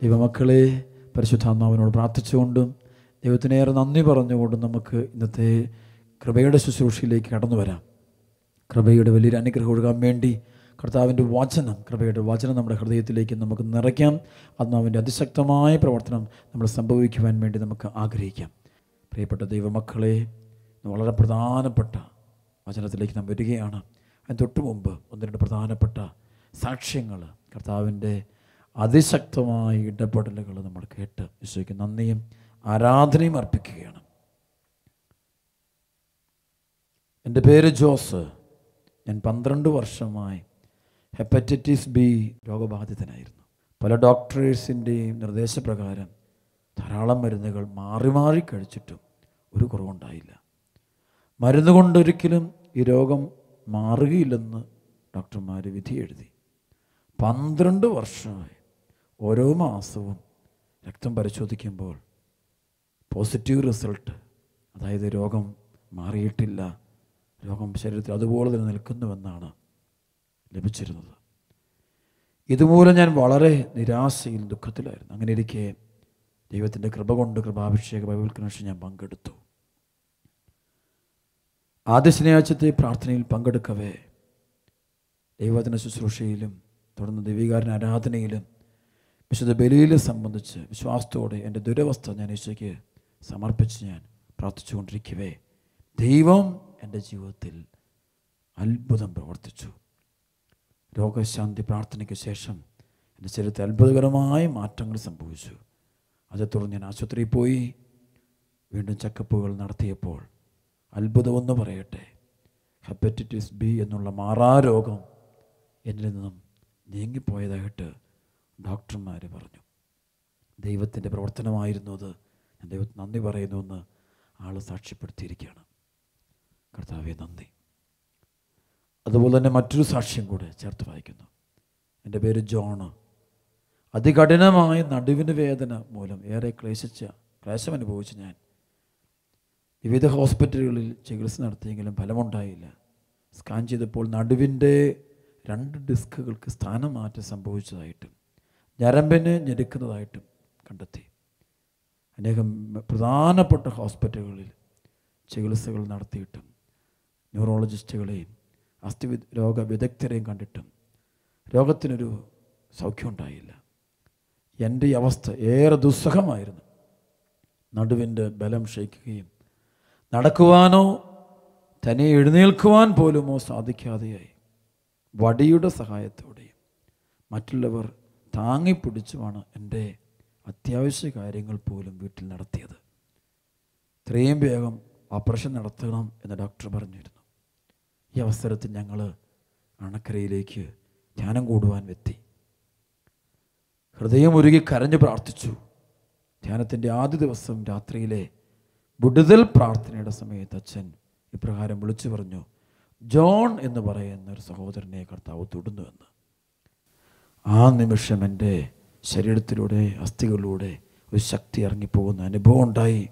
ദൈവമക്കളെ, പരിശുദ്ധാത്മാവിനോട് പ്രാർത്ഥിച്ചുകൊണ്ടും ദൈവത്തിനേറെ നന്ദി പറഞ്ഞുകൊണ്ടും നമുക്ക് ഇന്നത്തെ കൃപയുടെ ശുശ്രൂഷയിലേക്ക് കടന്നു വരാം. കൃപയുടെ വലിയൊരു അനുഗ്രഹം ഒഴുകാൻ വേണ്ടി കർത്താവിൻ്റെ വചനം, കൃപയുടെ വചനം നമ്മുടെ ഹൃദയത്തിലേക്ക് നമുക്ക് നിറയ്ക്കാം. ആത്മാവിൻ്റെ അതിശക്തമായ പ്രവർത്തനം നമ്മൾ സംഭവിക്കുവാൻ വേണ്ടി നമുക്ക് ആഗ്രഹിക്കാം. പ്രിയപ്പെട്ട ദൈവമക്കളെ, വളരെ പ്രധാനപ്പെട്ട വചനത്തിലേക്ക് നാം വരികയാണ്. അതിന് തൊട്ട് മുമ്പ് ഒന്ന് രണ്ട് പ്രധാനപ്പെട്ട സാക്ഷ്യങ്ങൾ, കർത്താവിൻ്റെ അതിശക്തമായ ഇടപെടലുകൾ നമ്മൾ കേട്ട് ഈശോയ്ക്ക് നന്ദിയും ആരാധനയും അർപ്പിക്കുകയാണ്. എൻ്റെ പേര് ജോസ്. ഞാൻ 12 വർഷമായി ഹെപ്പറ്റൈറ്റിസ് ബി രോഗബാധിതനായിരുന്നു. പല ഡോക്ടേഴ്സിൻ്റെയും നിർദ്ദേശപ്രകാരം ധാരാളം മരുന്നുകൾ മാറി മാറി കഴിച്ചിട്ടും ഒരു കുറവുണ്ടായില്ല. മരുന്ന് കൊണ്ടൊരിക്കലും ഈ രോഗം മാറുകയില്ലെന്ന് ഡോക്ടർമാർ വിധി എഴുതി. 12 വർഷമായി ഓരോ മാസവും രക്തം പരിശോധിക്കുമ്പോൾ പോസിറ്റീവ് റിസൾട്ട്, അതായത് രോഗം മാറിയിട്ടില്ല, രോഗം ശരീരത്തിൽ അതുപോലെ തന്നെ നിൽക്കുന്നുവെന്നാണ് ലഭിച്ചിരുന്നത്. ഇതുമൂലം ഞാൻ വളരെ നിരാശയിൽ ദുഃഖത്തിലായിരുന്നു. അങ്ങനെ ഇരിക്കെ ദൈവത്തിൻ്റെ കൃപ കൊണ്ട് കൃപാഭിഷേക ബൈബിൾ കൺവെൻഷൻ ഞാൻ പങ്കെടുത്തു. ആദ്യ ശനിയാഴ്ചത്തെ പ്രാർത്ഥനയിൽ പങ്കെടുക്കവേ ദൈവവചന ശുശ്രൂഷയിലും തുടർന്ന് ദൈവികാരൻ ആരാധനയിലും വിശുദ്ധ ബലിയിലും സംബന്ധിച്ച് വിശ്വാസത്തോടെ എൻ്റെ ദുരവസ്ഥ ഞാൻ ഈശോയ്ക്ക് സമർപ്പിച്ച് ഞാൻ പ്രാർത്ഥിച്ചുകൊണ്ടിരിക്കവേ ദൈവം എൻ്റെ ജീവിതത്തിൽ അത്ഭുതം പ്രവർത്തിച്ചു. രോഗശാന്തി പ്രാർത്ഥനയ്ക്ക് ശേഷം എൻ്റെ ശരീരത്തിൽ അത്ഭുതകരമായ മാറ്റങ്ങൾ സംഭവിച്ചു. അതേ തുടർന്ന് ഞാൻ ആശുപത്രിയിൽ പോയി വീണ്ടും ചെക്കപ്പുകൾ നടത്തിയപ്പോൾ അത്ഭുതമെന്ന് പറയട്ടെ, ഹെപ്പറ്റൈറ്റിസ് ബി എന്നുള്ള മാറാരോഗം എന്നിൽ നിന്നും നീങ്ങിപ്പോയതായിട്ട് ഡോക്ടർമാർ പറഞ്ഞു. ദൈവത്തിൻ്റെ പ്രവർത്തനമായിരുന്നു അത്. ഞാൻ ദൈവത്തിന് നന്ദി പറയുന്നുവെന്ന് ആൾ സാക്ഷ്യപ്പെടുത്തിയിരിക്കുകയാണ്. കർത്താവേ നന്ദി. അതുപോലെ തന്നെ മറ്റൊരു സാക്ഷ്യം കൂടെ ചേർത്ത് വായിക്കുന്നു. എൻ്റെ പേര് ജോണ്. അതികഠിനമായ നടുവിന് വേദന മൂലം ഏറെ ക്ലേശം അനുഭവിച്ച് ഞാൻ വിവിധ ഹോസ്പിറ്റലുകളിൽ ചികിത്സ നടത്തിയെങ്കിലും ഫലമുണ്ടായില്ല. സ്കാൻ ചെയ്തപ്പോൾ നടുവിൻ്റെ 2 ഡിസ്കുകൾക്ക് സ്ഥാനമാറ്റം സംഭവിച്ചതായിട്ടും ഞരമ്പിനെ ഞെരുക്കുന്നതായിട്ടും കണ്ടെത്തി. അനേകം പ്രധാനപ്പെട്ട ഹോസ്പിറ്റലുകളിൽ ചികിത്സകൾ നടത്തിയിട്ടും ന്യൂറോളജിസ്റ്റുകളെയും രോഗ വിദഗ്ധരെയും കണ്ടിട്ടും രോഗത്തിനൊരു സൗഖ്യം ഉണ്ടായില്ല. എൻ്റെ ഈ അവസ്ഥ ഏറെ ദുസ്സഹമായിരുന്നു. നടുവിൻ്റെ ബലം ക്ഷയിക്കുകയും നടക്കുവാനോ തനിയെ എഴുന്നേൽക്കുവാൻ പോലുമോ സാധിക്കാതെയായി. വടിയുടെ സഹായത്തോടെയും മറ്റുള്ളവർ താങ്ങിപ്പിടിച്ചുമാണ് എൻ്റെ അത്യാവശ്യ കാര്യങ്ങൾ പോലും വീട്ടിൽ നടത്തിയത്. ഇത്രയും വേഗം ഓപ്പറേഷൻ നടത്തണം എന്ന് ഡോക്ടർ പറഞ്ഞിരുന്നു. ഈ അവസരത്തിൽ ഞങ്ങൾ അണക്കരയിലേക്ക് ധ്യാനം കൂടുവാൻ എത്തി. ഹൃദയമുരുകി കരഞ്ഞു പ്രാർത്ഥിച്ചു. ധ്യാനത്തിൻ്റെ ആദ്യ ദിവസം രാത്രിയിലെ വിടുതൽ പ്രാർത്ഥനയുടെ സമയത്ത് അച്ഛൻ ഇപ്രകാരം വിളിച്ചു പറഞ്ഞു, ജോൺ എന്ന് പറയുന്ന ഒരു സഹോദരനെ കർത്താവ് തൊടുന്നുവെന്ന്. ആ നിമിഷം എൻ്റെ ശരീരത്തിലൂടെ അസ്ഥികളിലൂടെ ഒരു ശക്തി ഇറങ്ങിപ്പോകുന്ന അനുഭവം ഉണ്ടായി.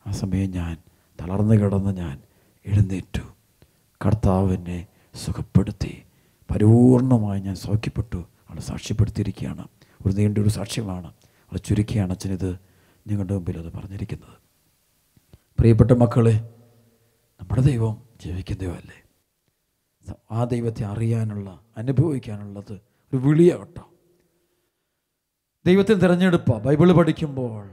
ആ സമയം ഞാൻ തളർന്നു കിടന്ന് ഞാൻ എഴുന്നേറ്റു. കർത്താവ് എന്നെ സുഖപ്പെടുത്തി. പരിപൂർണമായി ഞാൻ സൗഖ്യപ്പെട്ടു. അവൾ സാക്ഷ്യപ്പെടുത്തിയിരിക്കുകയാണ്. ഒരു നീണ്ടൊരു സാക്ഷ്യമാണ്. അവൾ ചുരുക്കിയാണ് അച്ഛനിത് നിങ്ങളുടെ മുമ്പിൽ അത് പറഞ്ഞിരിക്കുന്നത്. പ്രിയപ്പെട്ട മക്കളെ, നമ്മുടെ ദൈവം ജീവിക്കുന്ന ദൈവമല്ലേ. ആ ദൈവത്തെ അറിയാനുള്ള, അനുഭവിക്കാനുള്ളത് ഒരു വിളിയാകട്ടോ. ദൈവത്തിന് തിരഞ്ഞെടുപ്പാണ്. ബൈബിള് പഠിക്കുമ്പോൾ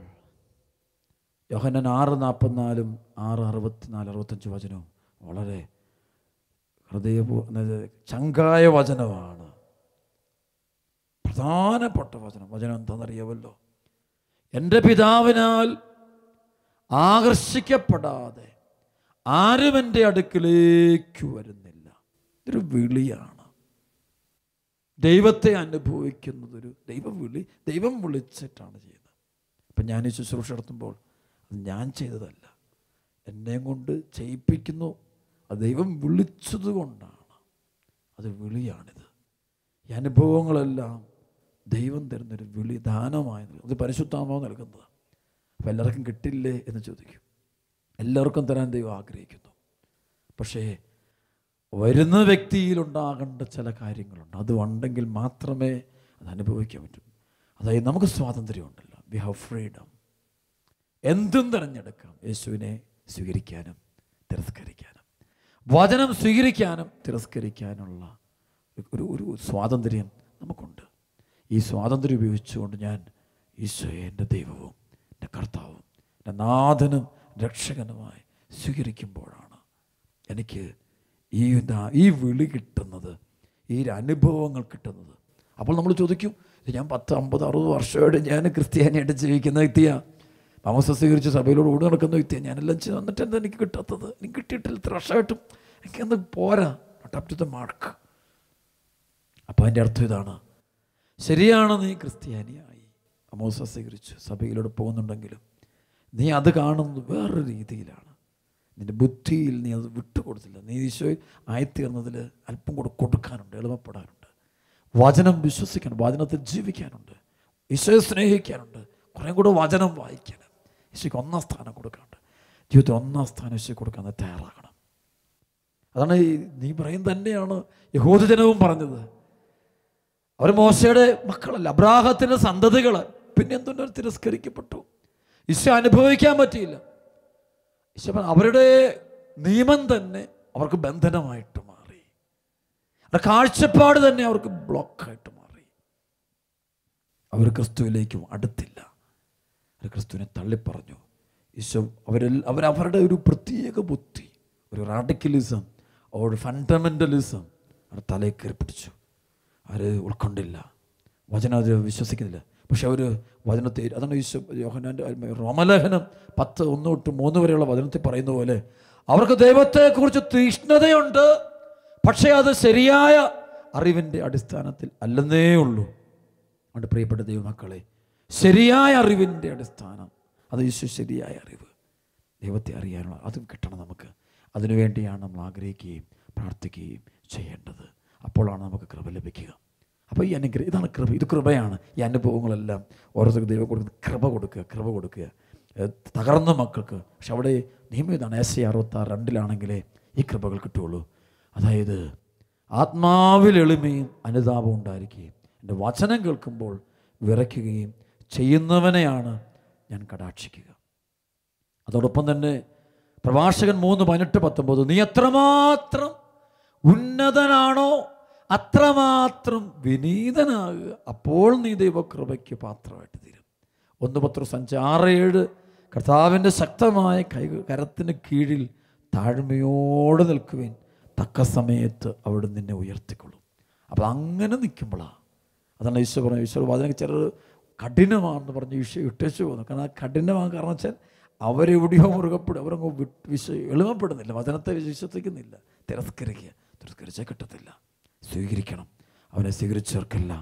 യോഹന്നാൻ 6:44, 6:64-65 വചനവും വളരെ ചങ്കായ വചനമാണ്. പ്രധാനപ്പെട്ട വചനം എന്താണെന്നറിയാമല്ലോ? എൻ്റെ പിതാവിനാൽ ആകർഷിക്കപ്പെടാതെ ആരും എൻ്റെ അടുക്കിലേക്ക് വരുന്നില്ല. ഇതൊരു വിളിയാണ്. ദൈവത്തെ അനുഭവിക്കുന്നതൊരു ദൈവം വിളിച്ചിട്ടാണ് ചെയ്യുന്നത്. അപ്പം ഞാൻ ഈ ശുശ്രൂഷ നടത്തുമ്പോൾ അത് ഞാൻ ചെയ്തതല്ല, എന്നെ കൊണ്ട് ചെയ്യിപ്പിക്കുന്നു. അത് ദൈവം വിളിച്ചത് കൊണ്ടാണ്. അത് വിളിയാണിത്. ഈ അനുഭവങ്ങളെല്ലാം ദൈവം തരുന്നൊരു വിളി, ദാനമായി. അത് പരിശുദ്ധാത്മാവ് നൽകുന്നത്. അപ്പം എല്ലാവർക്കും കിട്ടില്ലേ എന്ന് ചോദിക്കും. എല്ലാവർക്കും തരാൻ ദൈവം ആഗ്രഹിക്കുന്നു. പക്ഷേ വരുന്ന വ്യക്തിയിലുണ്ടാകേണ്ട ചില കാര്യങ്ങളുണ്ട്. അത് ഉണ്ടെങ്കിൽ മാത്രമേ അത് അനുഭവിക്കാൻ പറ്റൂ. അതായത് നമുക്ക് സ്വാതന്ത്ര്യമുണ്ടല്ലോ. We have freedom. എന്തും തിരഞ്ഞെടുക്കാം. യേശുവിനെ സ്വീകരിക്കാനും തിരസ്കരിക്കാനും, വചനം സ്വീകരിക്കാനും തിരസ്കരിക്കാനുള്ള ഒരു സ്വാതന്ത്ര്യം നമുക്കുണ്ട്. ഈ സ്വാതന്ത്ര്യം ഉപയോഗിച്ചുകൊണ്ട് ഞാൻ ഈശോയെ എൻ്റെ ദൈവവും എൻ്റെ കർത്താവും എൻ്റെ നാഥനും രക്ഷകനുമായി സ്വീകരിക്കുമ്പോഴാണ് എനിക്ക് ഈ വിളി കിട്ടുന്നത്, ഈ അനുഭവങ്ങൾ കിട്ടുന്നത്. അപ്പോൾ നമ്മൾ ചോദിക്കും, ഞാൻ 10, 50, 60 വർഷമായിട്ട് ഞാൻ ക്രിസ്ത്യാനിയായിട്ട് ജീവിക്കുന്ന വ്യക്തിയാണ്, മാമോദിസ സ്വീകരിച്ച് സഭയിലൂടെ ഓടി നടക്കുന്ന വ്യക്തിയാണ്, ഞാനെല്ലാം വന്നിട്ട് എന്താ എനിക്ക് കിട്ടാത്തത്? എനിക്ക് കിട്ടിയിട്ടില്ല, ഇത്ര വർഷമായിട്ടും എനിക്കെന്ത് പോരാ, not up to the mark. അപ്പോൾ അതിൻ്റെ അർത്ഥം ഇതാണ്, ശരിയാണ്, നീ ക്രിസ്ത്യാനിയായി, മാമോദിസ സ്വീകരിച്ച് സഭയിലൂടെ പോകുന്നുണ്ടെങ്കിലും നീ അത് കാണുന്നത് വേറൊരു രീതിയിലാണ്. നിൻ്റെ ബുദ്ധിയിൽ നീ അത് വിട്ടുകൊടുത്തില്ല. നീ ഈശോയിൽ ആയിത്തീർന്നതിൽ അല്പം കൂടെ കൊടുക്കാനുണ്ട്, എളുപ്പപ്പെടാനുണ്ട്, വചനം വിശ്വസിക്കാനുണ്ട്, വചനത്തിൽ ജീവിക്കാനുണ്ട്, ഈശോയെ സ്നേഹിക്കാനുണ്ട്, കുറേ കൂടെ വചനം വായിക്കാൻ, ഈശോയ്ക്ക് 1ാം സ്ഥാനം കൊടുക്കാനുണ്ട്. ജീവിതത്തിൽ 1ാം സ്ഥാനം ഈശോയ്ക്ക് കൊടുക്കാൻ തയ്യാറാകണം. അതാണ് നീ പറയും തന്നെയാണ് യഹൂദജനവും പറഞ്ഞത്. അവർ മോശയുടെ മക്കളല്ല, അബ്രാഹത്തിൻ്റെ സന്തതികൾ. പിന്നെ എന്തുകൊണ്ട് അവർ തിരസ്കരിക്കപ്പെട്ടു? ഈശോ അനുഭവിക്കാൻ പറ്റിയില്ല. ഈശോ അവരുടെ നിയമം തന്നെ അവർക്ക് ബന്ധനമായിട്ട് മാറി, അവരുടെ കാഴ്ചപ്പാട് തന്നെ അവർക്ക് ബ്ലോക്കായിട്ട് മാറി. അവർ ക്രിസ്തുവിലേക്കും അടുത്തില്ല, അവർ ക്രിസ്തുവിനെ തള്ളിപ്പറഞ്ഞു. ഈശോ അവരവരുടെ ഒരു പ്രത്യേക ബുദ്ധി, ഒരു റാഡിക്കലിസം, ഒരു ഫണ്ടമെൻ്റലിസം അവർ തലയിൽ കയറി പിടിച്ചു. അവർ ഉൾക്കൊണ്ടില്ല, വചനം അത് വിശ്വസിക്കുന്നില്ല. പക്ഷെ അവർ വചനത്തെ, അതാണ് ഈശോ യോഹന്നാൻ്റെ റോമലേഖനം 10:1-3 വരെയുള്ള വചനത്തിൽ പറയുന്ന പോലെ, അവർക്ക് ദൈവത്തെക്കുറിച്ച് തീക്ഷ്ണതയുണ്ട്, പക്ഷേ അത് ശരിയായ അറിവിൻ്റെ അടിസ്ഥാനത്തിൽ അല്ലെന്നേ ഉള്ളൂ. അതുകൊണ്ട് പ്രിയപ്പെട്ട ദൈവമക്കളെ, ശരിയായ അറിവിൻ്റെ അടിസ്ഥാനം, അത് ഈശോ ശരിയായ അറിവ്, ദൈവത്തെ അറിയാനുള്ള അതും കിട്ടണം നമുക്ക്. അതിനുവേണ്ടിയാണ് നമ്മൾ ആഗ്രഹിക്കുകയും പ്രാർത്ഥിക്കുകയും ചെയ്യേണ്ടത്. അപ്പോഴാണ് നമുക്ക് കൃപ ലഭിക്കുക. അപ്പോൾ ഈ അനുഗ്രഹം, ഇതാണ് കൃപ, ഇത് കൃപയാണ്. ഈ അനുഭവങ്ങളെല്ലാം ഓരോരുത്തർക്ക് ദൈവം കൊടുക്കുന്ന കൃപ കൊടുക്കുക തകർന്ന മക്കൾക്ക്. പക്ഷെ അവിടെ നിയമം ഇതാണ്, യെശയ്യാ 66:2 ഈ കൃപകൾ കിട്ടുകയുള്ളൂ. അതായത് ആത്മാവിൽ എളിമയും അനുതാപവും ഉണ്ടായിരിക്കുകയും എൻ്റെ വചനം കേൾക്കുമ്പോൾ വിറയ്ക്കുകയും ചെയ്യുന്നവനെയാണ് ഞാൻ കടാക്ഷിക്കുക. അതോടൊപ്പം തന്നെ പ്രഭാഷകൻ 3:18-19, നീ എത്രമാത്രം ഉന്നതനാണോ അത്രമാത്രം വിനീതനാകുക, അപ്പോൾ നീ ദൈവകൃപയ്ക്ക് പാത്രമായിട്ട് തീരും. 1 പത്രോസ് 5:6-7, കർത്താവിൻ്റെ ശക്തമായ കരത്തിന് കീഴിൽ താഴ്മയോടെ നിൽക്കുവാൻ തക്ക സമയത്ത് അവിടെ നിന്നെ ഉയർത്തിക്കൊള്ളും. അപ്പോൾ അങ്ങനെ നിൽക്കുമ്പോഴാണ്, അതാണ് ഈശോ പറഞ്ഞു. ഈശോ വചനം ചിലർ കഠിനമാണെന്ന് പറഞ്ഞ് ഈശോ ഇട്ടേച്ചു പോകുന്നു. കാരണം ആ കഠിനമാണ്, കാരണം വെച്ചാൽ അവരെവിടെയോ മുറുകപ്പെടും, അവരങ്ങ് എളിമപ്പെടുന്നില്ല, വചനത്തെ വിശ്വസിക്കുന്നില്ല, തിരസ്കരിച്ചാൽ കിട്ടത്തില്ല. സ്വീകരിക്കണം. അവനെ സ്വീകരിച്ചവർക്കല്ല,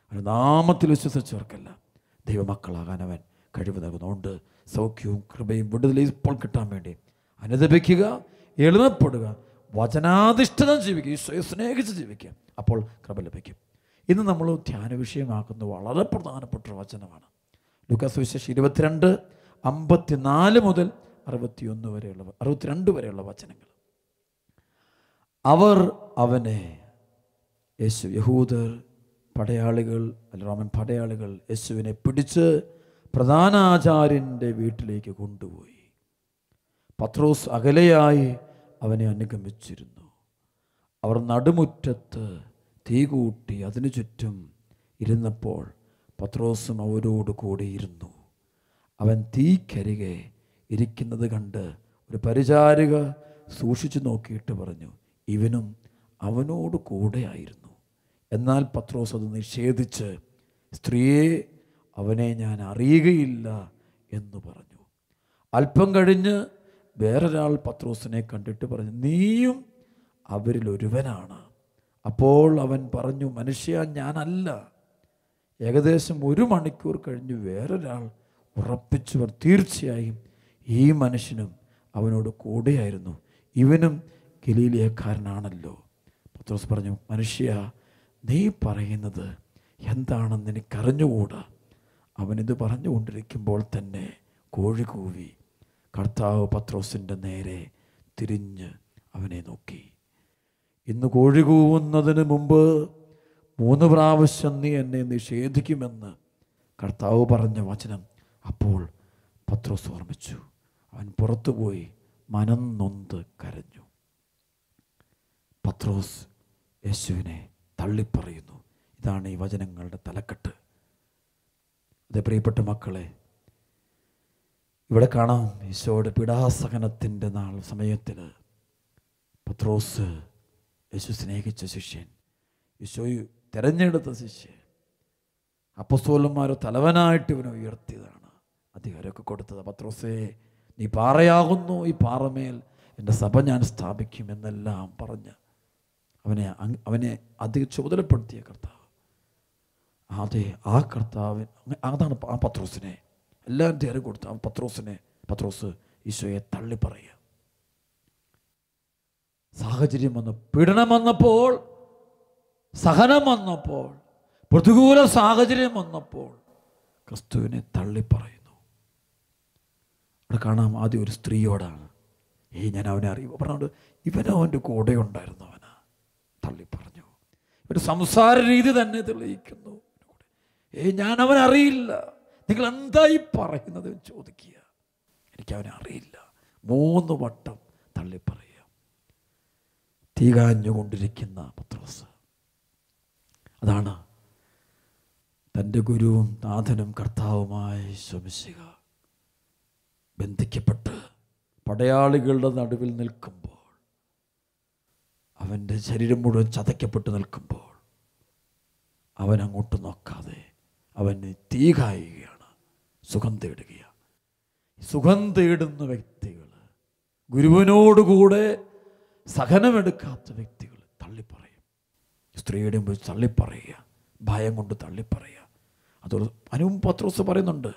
അവൻ്റെ നാമത്തിൽ വിശ്വസിച്ചവർക്കല്ല ദൈവമക്കളാകാൻ അവൻ കഴിവ് നൽകുന്നുണ്ട്. സൗഖ്യവും കൃപയും വിടുതലും ഇപ്പോൾ കിട്ടാൻ വേണ്ടി അനുദപിക്കുക, എളിമപ്പെടുക, വചനാധിഷ്ഠിതം ജീവിക്കുക, ഈശോയെ സ്നേഹിച്ച് ജീവിക്കുക, അപ്പോൾ കൃപ ലഭിക്കും. ഇന്ന് നമ്മൾ ധ്യാന വിഷയമാക്കുന്ന വളരെ പ്രധാനപ്പെട്ട ഒരു വചനമാണ് ലൂക്കാ സുവിശേഷം 22:54 മുതൽ 62 വരെയുള്ള വചനങ്ങൾ. അവർ അവനെ, യഹൂദർ പടയാളികൾ, റോമൻ പടയാളികൾ യേശുവിനെ പിടിച്ച് പ്രധാനാചാര്യൻ്റെ വീട്ടിലേക്ക് കൊണ്ടുപോയി. പത്രോസ് അകലെയായി അവനെ അനുഗമിച്ചിരുന്നു. അവർ നടുമുറ്റത്ത് തീ കൂട്ടി അതിനു ചുറ്റും ഇരുന്നപ്പോൾ പത്രോസും അവരോട് കൂടെ ഇരുന്നു. അവൻ തീക്കരികെ ഇരിക്കുന്നത് കണ്ട് ഒരു പരിചാരിക സൂക്ഷിച്ചു നോക്കിയിട്ട് പറഞ്ഞു, ഇവനും അവനോട് കൂടെയായിരുന്നു. എന്നാൽ പത്രോസ് അത് നിഷേധിച്ച്, സ്ത്രീയെ, അവനെ ഞാൻ അറിയുകയില്ല എന്ന് പറഞ്ഞു. അല്പം കഴിഞ്ഞ് വേറൊരാൾ പത്രോസിനെ കണ്ടിട്ട് പറഞ്ഞു, നീയും അവരിൽ ഒരുവനാണ്. അപ്പോൾ അവൻ പറഞ്ഞു, മനുഷ്യ, ഞാനല്ല. ഏകദേശം 1 മണിക്കൂർ കഴിഞ്ഞ് വേറൊരാൾ ഉറപ്പിച്ചു, തീർച്ചയായും ഈ മനുഷ്യനും അവനോട് കൂടെയായിരുന്നു, ഇവനും ഗലീലയക്കാരനാണല്ലോ. പത്രോസ് പറഞ്ഞു, മനുഷ്യ, നീ പറയുന്നത് എന്താണെന്ന് എനിക്കറിഞ്ഞുകൂടാ. അവനിത് പറഞ്ഞുകൊണ്ടിരിക്കുമ്പോൾ തന്നെ കോഴി കൂവി. കർത്താവ് പത്രോസിൻ്റെ നേരെ തിരിഞ്ഞ് അവനെ നോക്കി. ഇന്ന് കോഴി കൂവുന്നതിന് മുമ്പ് 3 പ്രാവശ്യം നീ എന്നെ നിഷേധിക്കുമെന്ന് കർത്താവ് പറഞ്ഞ വചനം അപ്പോൾ പത്രോസ് ഓർമ്മിച്ചു. അവൻ പുറത്തുപോയി മനം നൊന്ത് കരഞ്ഞു. പത്രോസ് യേശുവിനെ തള്ളിപ്പറയുന്നു. ഇതാണ് ഈ വചനങ്ങളുടെ തലക്കെട്ട്. അതേ പ്രിയപ്പെട്ട മക്കളെ, ഇവിടെ കാണാം ഈശോയുടെ പീഡാസഹനത്തിൻ്റെ സമയത്തിൽ പത്രോസ്, യേശു സ്നേഹിച്ച ശിഷ്യൻ, ഈശോ തിരഞ്ഞെടുത്ത ശിഷ്യൻ, അപ്പോസ്തലന്മാരെ തലവനായിട്ട് ഇവനെ ഉയർത്തിയതാണ്, അധികാരമൊക്കെ കൊടുത്തത്. പത്രോസേ, നീ പാറയാകുന്നു, ഈ പാറമേൽ എൻ്റെ സഭ ഞാൻ സ്ഥാപിക്കും എന്നെല്ലാം പറഞ്ഞ് അവനെ അധികം ചുമതലപ്പെടുത്തിയ കർത്താവ്. അതെ, ആ കർത്താവ്, അതാണ് ആ പത്രോസിനെ എല്ലാം അധികാരം കൊടുത്ത ആ പത്രോസ് ഈശോയെ തള്ളിപ്പറയുക. സാഹചര്യം വന്നു, പീഡനം വന്നപ്പോൾ, സഹനം വന്നപ്പോൾ, പ്രതികൂല സാഹചര്യം വന്നപ്പോൾ ക്രിസ്തുവിനെ തള്ളിപ്പറയുന്നു. അവിടെ കാണാം ആദ്യം ഒരു സ്ത്രീയോടാണ്. ഞാൻ അവനെ അറിയുമോ പറഞ്ഞുകൊണ്ട് ഇവനവൻ്റെ കൂടെ ഉണ്ടായിരുന്നവനാ തള്ളിപ്പറഞ്ഞു. ഒരു സംസാര രീതി തന്നെ തെളിയിക്കുന്നു. ഞാൻ അവനെ അറിയില്ല, നിങ്ങൾ എന്തായി പറയുന്നത് ചോദിക്കുക. എനിക്കവനെ അറിയില്ല. 3 വട്ടം തള്ളിപ്പറയുക. തീ കാഞ്ഞുകൊണ്ടിരിക്കുന്ന പത്രോസ്, അതാണ് തൻ്റെ ഗുരുവും നാഥനും കർത്താവുമായി ശമിശിക ബന്ധിക്കപ്പെട്ട് പടയാളികളുടെ നടുവിൽ നിൽക്കുമ്പോൾ, അവൻ്റെ ശരീരം മുഴുവൻ ചതയ്ക്കപ്പെട്ട് നിൽക്കുമ്പോൾ അവൻ അങ്ങോട്ട് നോക്കാതെ അവന് തീ കായുകയാണ്, സുഖം തേടുകയാണ്. സുഖം തേടുന്ന വ്യക്തികൾ, ഗുരുവിനോടുകൂടെ സഹനമെടുക്കാത്ത വ്യക്തികൾ തള്ളിപ്പറയും. സ്ത്രീയുടെ മുമ്പിൽ തള്ളിപ്പറയുക, ഭയം കൊണ്ട് തള്ളിപ്പറയുക. അതോട് അനുവും പത്രോസ് പറയുന്നുണ്ട്,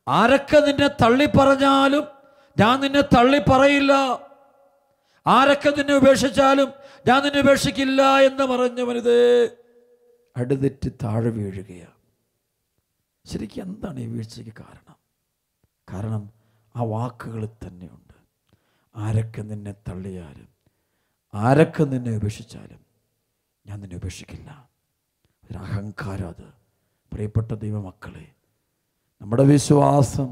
ആരൊക്കെ നിന്നെ തള്ളിപ്പറഞ്ഞാലും ഞാൻ നിന്നെ തള്ളിപ്പറയില്ല, ആരൊക്കെ നിന്നെ ഉപേക്ഷിച്ചാലും ഞാൻ നിന്നെ ഉപേക്ഷിക്കില്ല എന്ന് പറഞ്ഞവനിത് അടുതെറ്റി താഴെ വീഴുകയാണ്. ശരിക്കും എന്താണ് ഈ വീഴ്ചയ്ക്ക് കാരണം ആ വാക്കുകളിൽ തന്നെയുണ്ട്. ആരൊക്കെ നിന്നെ തള്ളിയാലും, ആരൊക്കെ നിന്നെ ഉപേക്ഷിച്ചാലും ഞാൻ നിന്നെ ഉപേക്ഷിക്കില്ല. ഒരു അഹങ്കാരം അത്. പ്രിയപ്പെട്ട ദൈവമക്കളെ, നമ്മുടെ വിശ്വാസം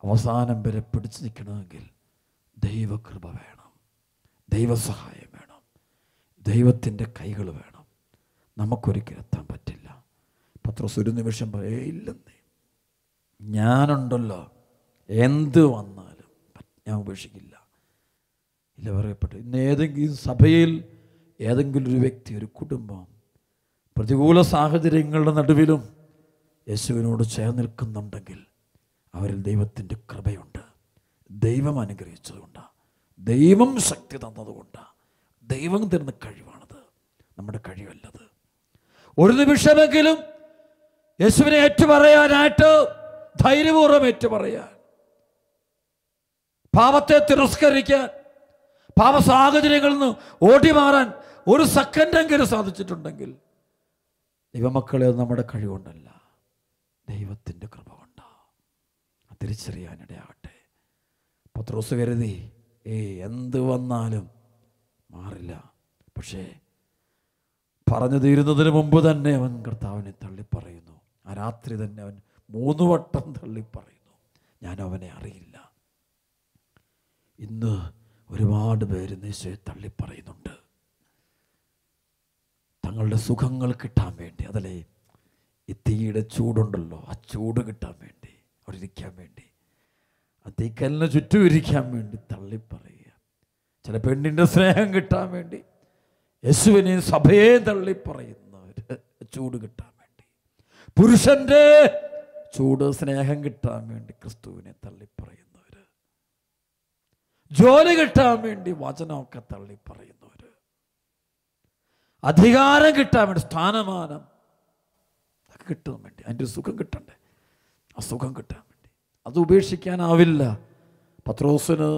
അവസാനം വരെ പിടിച്ചു നിൽക്കണമെങ്കിൽ ദൈവകൃപ വേണം, ദൈവസഹായം വേണം, ദൈവത്തിൻ്റെ കൈകൾ വേണം. നമുക്കൊരിക്കലും എത്താൻ പറ്റില്ല. പത്രോസ് ഒരു നിമിഷം ഇല്ലെന്നേ, ഞാനുണ്ടല്ലോ, എന്ത് വന്നാലും ഞാൻ ഉപേക്ഷിക്കില്ല. ഇല്ല, പറയപ്പെട്ടു. ഇന്ന് ഏതെങ്കിലും സഭയിൽ ഏതെങ്കിലും ഒരു വ്യക്തി, ഒരു കുടുംബം പ്രതികൂല സാഹചര്യങ്ങളുടെ നടുവിലും യേശുവിനോട് ചേർന്ന് നിൽക്കുന്നുണ്ടെങ്കിൽ അവരിൽ ദൈവത്തിൻ്റെ കൃപയുണ്ട്. ദൈവം അനുഗ്രഹിച്ചതുകൊണ്ടാണ്, ദൈവം ശക്തി തന്നതുകൊണ്ടാണ്, ദൈവം തരുന്ന കഴിവാണത്, നമ്മുടെ കഴിവല്ലത്. ഒരു നിമിഷമെങ്കിലും യേശുവിനെ ഏറ്റുപറയാനായിട്ട്, ധൈര്യപൂർവ്വം ഏറ്റുപറയാൻ, പാപത്തെ തിരസ്കരിക്കാൻ, പാപ സാഹചര്യങ്ങളിൽ നിന്ന് ഓടി മാറാൻ ഒരു സെക്കൻഡെങ്കിലും സാധിച്ചിട്ടുണ്ടെങ്കിൽ ദൈവമക്കളെ, അത് നമ്മുടെ കഴിവുകൊണ്ടല്ല, ദൈവത്തിൻ്റെ കൃപ കൊണ്ടാണ്. തിരിച്ചറിയാനിടയാകട്ടെ. പത്രോസ് കരുതി എന്ത് വന്നാലും മാറില്ല. പക്ഷേ പറഞ്ഞു തീരുന്നതിന് മുമ്പ് തന്നെ അവൻ കർത്താവിനെ തള്ളിപ്പറയുന്നു. ആ രാത്രി തന്നെ അവൻ 3 വട്ടം തള്ളിപ്പറയുന്നു, ഞാൻ അവനെ അറിയില്ല. ഇന്ന് ഒരുപാട് പേര് യേശുവെ തള്ളിപ്പറയുന്നുണ്ട്. തങ്ങളുടെ സുഖങ്ങൾ കിട്ടാൻ വേണ്ടി, അതല്ലേ ഈ തീയുടെ ചൂടുണ്ടല്ലോ, ആ ചൂട് കിട്ടാൻ വേണ്ടി, അവിടെ ഇരിക്കാൻ വേണ്ടി, ആ തീക്കലിന് ചുറ്റും ഇരിക്കാൻ വേണ്ടി തള്ളിപ്പറയുക. ചില പെണ്ണിൻ്റെ സ്നേഹം കിട്ടാൻ വേണ്ടി യേശുവിനെ, സഭയെ തള്ളിപ്പറയുന്നവർ, ചൂട് കിട്ടാൻ വേണ്ടി, പുരുഷൻ്റെ ചൂട് സ്നേഹം കിട്ടാൻ വേണ്ടി ക്രിസ്തുവിനെ തള്ളിപ്പറയുന്നവർ, ജോലി കിട്ടാൻ വേണ്ടി വചനമൊക്കെ തള്ളിപ്പറയുന്നവർ, അധികാരം കിട്ടാൻ വേണ്ടി, സ്ഥാനമാനം അതൊക്കെ കിട്ടാൻ വേണ്ടി, അതിൻ്റെ സുഖം കിട്ടണ്ടേ, ആ സുഖം കിട്ടാൻ വേണ്ടി അത് ഉപേക്ഷിക്കാനാവില്ല. പത്രോസിന്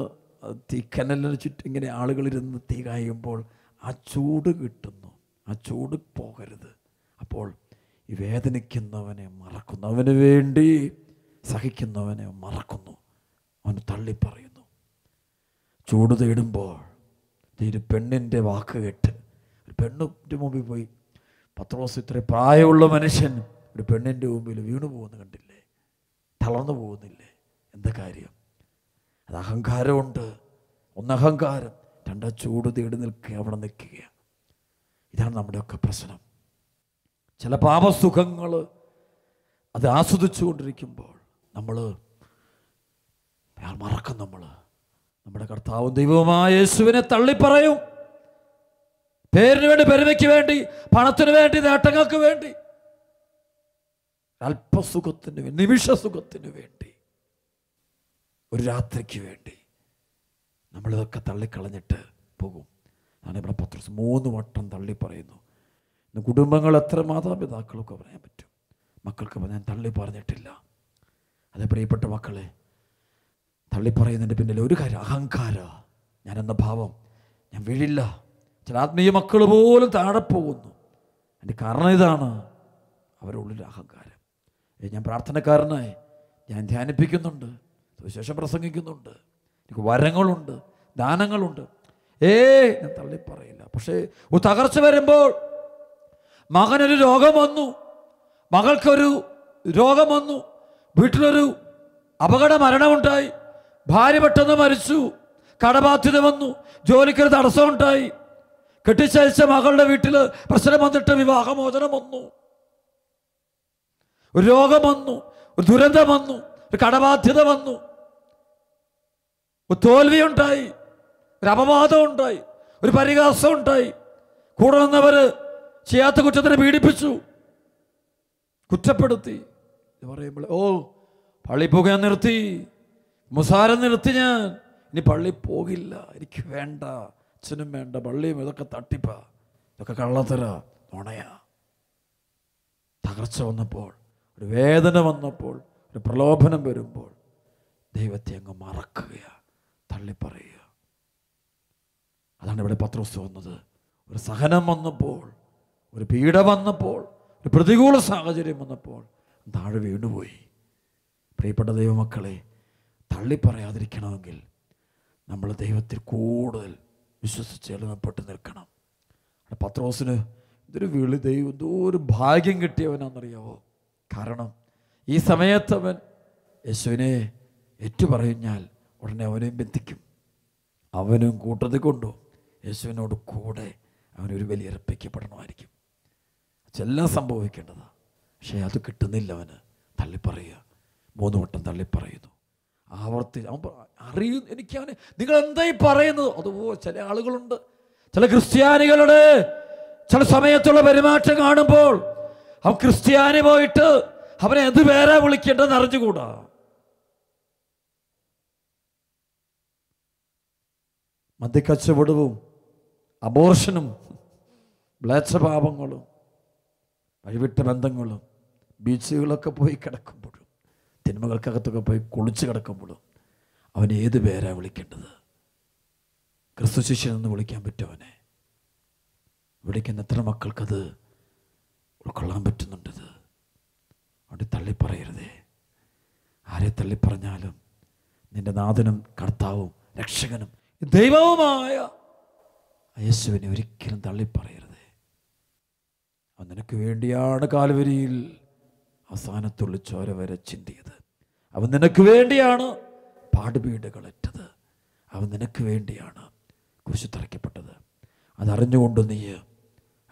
തീക്കനലിന് ചുറ്റും ഇങ്ങനെ ആളുകളിരുന്ന് തീ കായുമ്പോൾ ആ ചൂട് കിട്ടുന്നു, ആ ചൂട് പോകരുത്. അപ്പോൾ ഈ വേദനിക്കുന്നവനെ മറക്കുന്നു, അവന് വേണ്ടി സഹിക്കുന്നവനെ മറക്കുന്നു, അവന് തള്ളിപ്പറയുന്നു. ചൂട് തേടുമ്പോൾ ഒരു പെണ്ണിൻ്റെ വാക്ക് കേട്ട്, ഒരു പെണ്ണിൻ്റെ മുമ്പിൽ പോയി, പത്രോസ് ഇത്ര പ്രായമുള്ള മനുഷ്യൻ ഒരു പെണ്ണിൻ്റെ മുമ്പിൽ വീണു പോകുന്ന കണ്ടില്ലേ? തളർന്നു പോകുന്നില്ലേ? എന്താ കാര്യം? അത് അഹങ്കാരമുണ്ട്. ഒന്ന് അഹങ്കാരം, രണ്ട് ചൂട് തേടി നിൽക്കുക, അവിടെ നിൽക്കുക. ഇതാണ് നമ്മുടെയൊക്കെ പ്രശ്നം. ചില പാപസുഖങ്ങൾ അത് ആസ്വദിച്ചു കൊണ്ടിരിക്കുമ്പോൾ നമ്മൾ മറക്കും. നമ്മുടെ കർത്താവും ദൈവവുമായ യേശുവിനെ തള്ളിപ്പറയും. പേരിന് വേണ്ടി, പെരുമയ്ക്ക് വേണ്ടി, പണത്തിന് വേണ്ടി, നേട്ടങ്ങൾക്ക് വേണ്ടി, അല്പസുഖത്തിന് വേണ്ടി, നിമിഷസുഖത്തിന് വേണ്ടി, ഒരു രാത്രിക്ക് വേണ്ടി നമ്മളിതൊക്കെ തള്ളിക്കളഞ്ഞിട്ട് പോകും. അതാണ് ഇവിടെ പത്രോസ് 3 വട്ടം തള്ളി പറയുന്നു. ഇന്ന് കുടുംബങ്ങൾ എത്ര മാതാപിതാക്കൾക്ക് പറയാൻ പറ്റും? മക്കൾക്ക് ഞാൻ തള്ളി പറഞ്ഞിട്ടില്ല. അതേ പ്രിയപ്പെട്ട മക്കളെ, തള്ളിപ്പറയുന്നതിൻ്റെ പിന്നിൽ ഒരു കാര്യം, അഹങ്കാര. ഞാനെന്ന ഭാവം, ഞാൻ വീഴില്ല. ചില ആത്മീയ മക്കൾ പോലും താഴെ പോകുന്നു. അതിൻ്റെ കാരണം ഇതാണ്, അവരുടെ ഉള്ളിൽ അഹങ്കാരം. ഞാൻ പ്രാർത്ഥനക്കാരനായി, ഞാൻ ധ്യാനിപ്പിക്കുന്നുണ്ട്, സുവിശേഷം പ്രസംഗിക്കുന്നുണ്ട്, എനിക്ക് വരങ്ങളുണ്ട്, ദാനങ്ങളുണ്ട്. ഞാൻ തള്ളിപ്പറയില്ല. പക്ഷേ ഒരു തകർച്ച വരുമ്പോൾ, മകനൊരു രോഗം വന്നു, മകൾക്കൊരു രോഗം വന്നു, വീട്ടിലൊരു അപകട മരണമുണ്ടായി, ഭാര്യ പെട്ടെന്ന് മരിച്ചു, കടബാധ്യത വന്നു, ജോലിക്കൊരു തടസ്സമുണ്ടായി, കെട്ടിച്ചയച്ച മകളുടെ വീട്ടിൽ പ്രശ്നം വന്നിട്ട് വിവാഹമോചനം വന്നു, ഒരു രോഗം വന്നു, ഒരു ദുരന്തം വന്നു, ഒരു കടബാധ്യത വന്നു, ഒരു തോൽവിയുണ്ടായി, ഒരു അപവാദം ഉണ്ടായി, ഒരു പരിഹാസം ഉണ്ടായി, കൂടെ നിന്നവർ ചെയ്യാത്ത കുറ്റത്തിനെ പീഡിപ്പിച്ചു, കുറ്റപ്പെടുത്തി. ഇത് പറയുമ്പോൾ പള്ളി പോകാൻ നിർത്തി, മുസാരം നിർത്തി, ഞാൻ ഇനി പള്ളി പോകില്ല, എനിക്ക് വേണ്ട, അച്ഛനും വേണ്ട, പള്ളിയും ഇതൊക്കെ തട്ടിപ്പാ, ഇതൊക്കെ കള്ളത്തര, നുണയാ. തകർച്ച വന്നപ്പോൾ, ഒരു വേദന വന്നപ്പോൾ, ഒരു പ്രലോഭനം വരുമ്പോൾ ദൈവത്തെ അങ്ങ് മറക്കുക, തള്ളിപ്പറയുക. അതാണ് ഇവിടെ പത്രോസ് വന്നത്. ഒരു സഹനം വന്നപ്പോൾ, ഒരു പീഡ വന്നപ്പോൾ, ഒരു പ്രതികൂല സാഹചര്യം വന്നപ്പോൾ താഴെ വീണുപോയി. പ്രിയപ്പെട്ട ദൈവമക്കളെ, തള്ളിപ്പറയാതിരിക്കണമെങ്കിൽ നമ്മൾ ദൈവത്തിൽ കൂടുതൽ വിശ്വസിച്ച് എളിമപ്പെട്ട് നിൽക്കണം. പത്രോസിന് ഇതൊരു വിളി, ദൈവം എന്തോ ഒരു ഭാഗ്യം കിട്ടിയവനാണെന്നറിയാവോ? കാരണം ഈ സമയത്ത് അവൻ യേശുവിനെ ഏറ്റുപറഞ്ഞാൽ ഉടനെ അവനെയും ബന്ധിക്കും, അവനും കൂട്ടത്തിൽ കൊണ്ടു യേശുവിനോട് കൂടെ അവനൊരു ബലിയർപ്പിക്കപ്പെടണമായിരിക്കും. എല്ലാം സംഭവിക്കേണ്ടതാണ്. പക്ഷേ അത് കിട്ടുന്നില്ല. അവന് തള്ളിപ്പറയുക, 3 വട്ടം തള്ളിപ്പറയുന്നു, അറിയും. എനിക്കവന് നിങ്ങൾ എന്തായി പറയുന്നത്? അതുപോലെ ചില ആളുകളുണ്ട്, ചില ക്രിസ്ത്യാനികളുടെ ചില സമയത്തുള്ള പെരുമാറ്റം കാണുമ്പോൾ അവൻ ക്രിസ്ത്യാനി പോയിട്ട് അവനെ എന്ത് പേരാ വിളിക്കേണ്ടതെന്ന് അറിഞ്ഞുകൂടാ. മദ്യക്കച്ചവടവും അബോർഷനും മ്ലേച്ഛപാപങ്ങളും വഴിവിട്ട ബന്ധങ്ങളും ബീച്ചുകളൊക്കെ പോയി കിടക്കുമ്പോഴും തിന്മകൾക്കകത്തൊക്കെ പോയി കുളിച്ച് കിടക്കുമ്പോഴും അവൻ ഏത് പേരാ വിളിക്കേണ്ടത്? ക്രിസ്തു ശിഷ്യനെന്ന് വിളിക്കാൻ പറ്റുമവനെ? വിളിക്കുന്ന എത്ര മക്കൾക്കത് ഉൾക്കൊള്ളാൻ പറ്റുന്നുണ്ടത്? അവിടെ തള്ളിപ്പറയരുതേ. ആരെ തള്ളിപ്പറഞ്ഞാലും നിന്റെ നാഥനും കർത്താവും രക്ഷകനും ദൈവവുമായ യേശുവിനെ ഒരിക്കലും തള്ളിപ്പറയരുതേ. അവൻ നിനക്ക് വേണ്ടിയാണ് കാൽവരിയിൽ അവസാനത്തുള്ളി ചോര വരെ ചിന്തിയത്. അവൻ നിനക്ക് വേണ്ടിയാണ് പാടുപീടുകളേറ്റത്. അവൻ നിനക്ക് വേണ്ടിയാണ് കുരിശിൽ തറയ്ക്കപ്പെട്ടത്. അതറിഞ്ഞുകൊണ്ട് നീ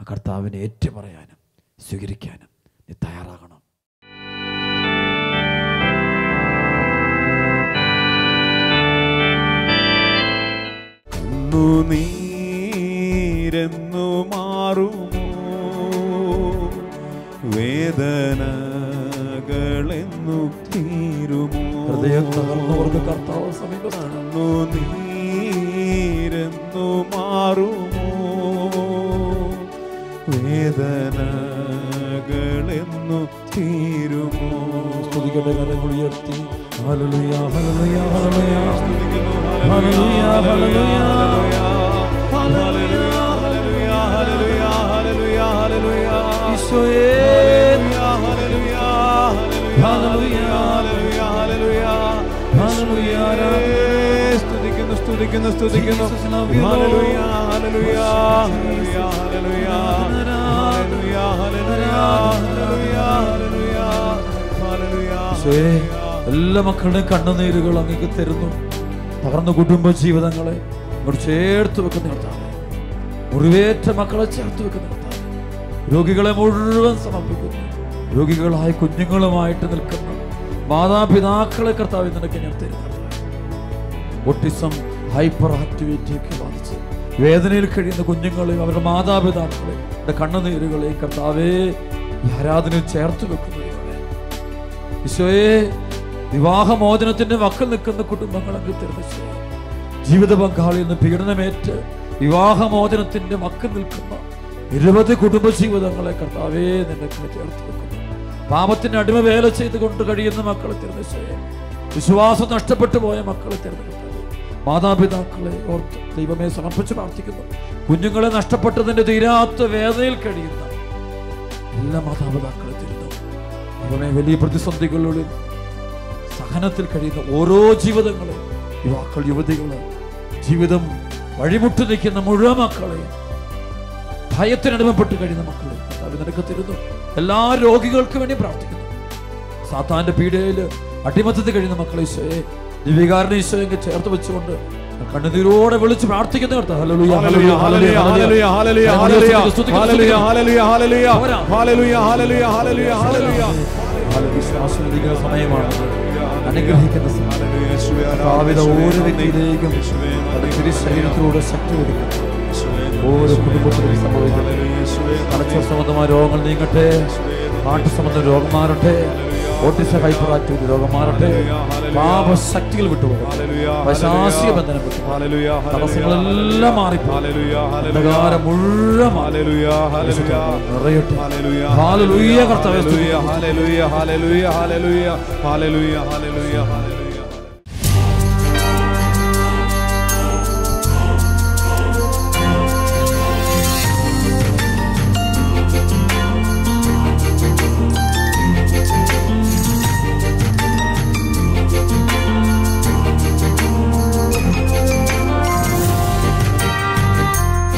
ആ കർത്താവിനെ ഏറ്റുപറയാനും സ്വീകരിക്കാനും നീ തയ്യാറാകണം. നീരെന്നു മാറുമോ, വേദനകളെന്നു തീരുമോ? ഹൃദയം തകർന്നവർക്ക് കർത്താവ് സമീപമാണ്. നീരെന്നു മാറുമോ, വേദനകളെന്നു തീരുമോ? സ്തുതികളുടെ കരങ്ങൾ ഉയർത്തി hallelujah hallelujah hallelujah hallelujah hallelujah hallelujah hallelujah hallelujah hallelujah ഈശോയേ ഹല്ലേലൂയ ഹല്ലേലൂയ ഹല്ലേലൂയ ഹല്ലേലൂയ സ്തുതിക്കുന്നു സ്തുതിക്കുന്നു സ്തുതിക്കുന്നു hallelujah hallelujah hallelujah hallelujah hallelujah hallelujah hallelujah ഈശോയെ, എല്ലാ മക്കളുടെയും കണ്ണുനീരുകൾ അങ്ങേക്ക് തരുന്നു. തകർന്ന കുടുംബ ജീവിതങ്ങളെ അങ്ങോട്ട് ചേർത്ത് വെക്കുന്ന കർത്താവേ, മുറിവേറ്റ മക്കളെ ചേർത്ത് വെക്കുന്ന കർത്താവേ, രോഗികളെ മുഴുവൻ സമർപ്പിക്കുന്നു. രോഗികളായ കുഞ്ഞുങ്ങളുമായിട്ട് നിൽക്കുന്ന മാതാപിതാക്കളെ കർത്താവേ നിനക്ക് ഞാൻ തരുന്നു. ഓട്ടിസം, ഹൈപ്പർ ആക്ടിവിറ്റി ഒക്കെ ബാധിച്ച് വേദനയിൽ കഴിയുന്ന കുഞ്ഞുങ്ങളെയും അവരുടെ മാതാപിതാക്കളെയും കണ്ണുനീരുകളെയും കർത്താവേ ഈ ആരാധനയിൽ ചേർത്ത് വെക്കുന്നു. ഈശോയെ, വിവാഹമോചനത്തിന്റെ വക്കിൽ നിൽക്കുന്ന കുടുംബങ്ങളെ തരുന്ന ഈശോയെ, ജീവിത പങ്കാളിയിൽ നിന്ന് പീഡനമേറ്റ് വിവാഹമോചനത്തിന്റെ വക്കിൽ നിൽക്കുന്ന നിരവധി കുടുംബ ജീവിതങ്ങളെ കർത്താവേ നിനക്ക് ചേർത്ത് വെക്കുന്നു. പാപത്തിന് അടിമ വേല ചെയ്തുകൊണ്ട് കഴിയുന്ന മക്കളെ തരുന്ന ഈശോയെ, വിശ്വാസം നഷ്ടപ്പെട്ടു പോയ മക്കളെ തരുന്ന മാതാപിതാക്കളെ ഓർത്ത് ദൈവമേ സമർപ്പിച്ച് പ്രാർത്ഥിക്കുന്നു. കുഞ്ഞുങ്ങളെ നഷ്ടപ്പെട്ടതിന്റെ തീരാത്ത വേദനയിൽ കഴിയുന്ന എല്ലാ മാതാപിതാക്കളെ തരുന്നു. ദൈവമേ, വലിയ പ്രതിസന്ധികളിലൂടെ സഹനത്തിൽ കഴിയുന്ന ഓരോ ജീവിതങ്ങളെ, യുവാക്കൾ, യുവതികള്, ജീവിതം വഴിമുട്ടി നിൽക്കുന്ന മുഴുവൻ മക്കളെ, ഭയത്തിനടിമപ്പെട്ട് കഴിയുന്ന മക്കളെ കർത്താവേ നിനക്ക് തരുന്നു. എല്ലാ രോഗികൾക്ക് വേണ്ടി പ്രാർത്ഥിക്കുന്നു. സാത്താന്റെ പീഡയിൽ അടിമത്തത്തിൽ കഴിയുന്ന മക്കളെ ഈശോയെ, ദിവികാരനെ ഈശോയെ ചേർത്ത് വെച്ചുകൊണ്ട് കണ്ണുനീരോടെ വിളിച്ച് പ്രാർത്ഥിക്കുന്നു. സമയമാണ്, അനുഗ്രഹിക്കുന്ന ഓരോ വ്യക്തിയിലേക്കും ശരീരത്തിലൂടെ ശക്തി കൊടുക്കുന്നു. ഓരോ കുടുംബത്തിലും സംഭവിക്കുന്നു. തലച്ചോർ സംബന്ധമായ രോഗങ്ങൾ നീങ്ങട്ടെ, ഹാർട്ട് സംബന്ധ രോഗം മാറട്ടെ, ഓട്ടിസം, ഹൈപ്പർ ആക്ടിവിറ്റി രോഗം മാറട്ടെ, പാപശക്തികൾ വിട്ടുപോകും, പൈശാചിക ബന്ധനം വിട്ടു, തടസ്സങ്ങളെല്ലാം മാറിപ്പോ, അന്ധകാരം മുഴുവൻ നിറയട്ടെ. ഹല്ലേലൂയ കർത്താവേ, hallelujah, hallelujah, hallelujah, hallelujah, hallelujah, hallelujah.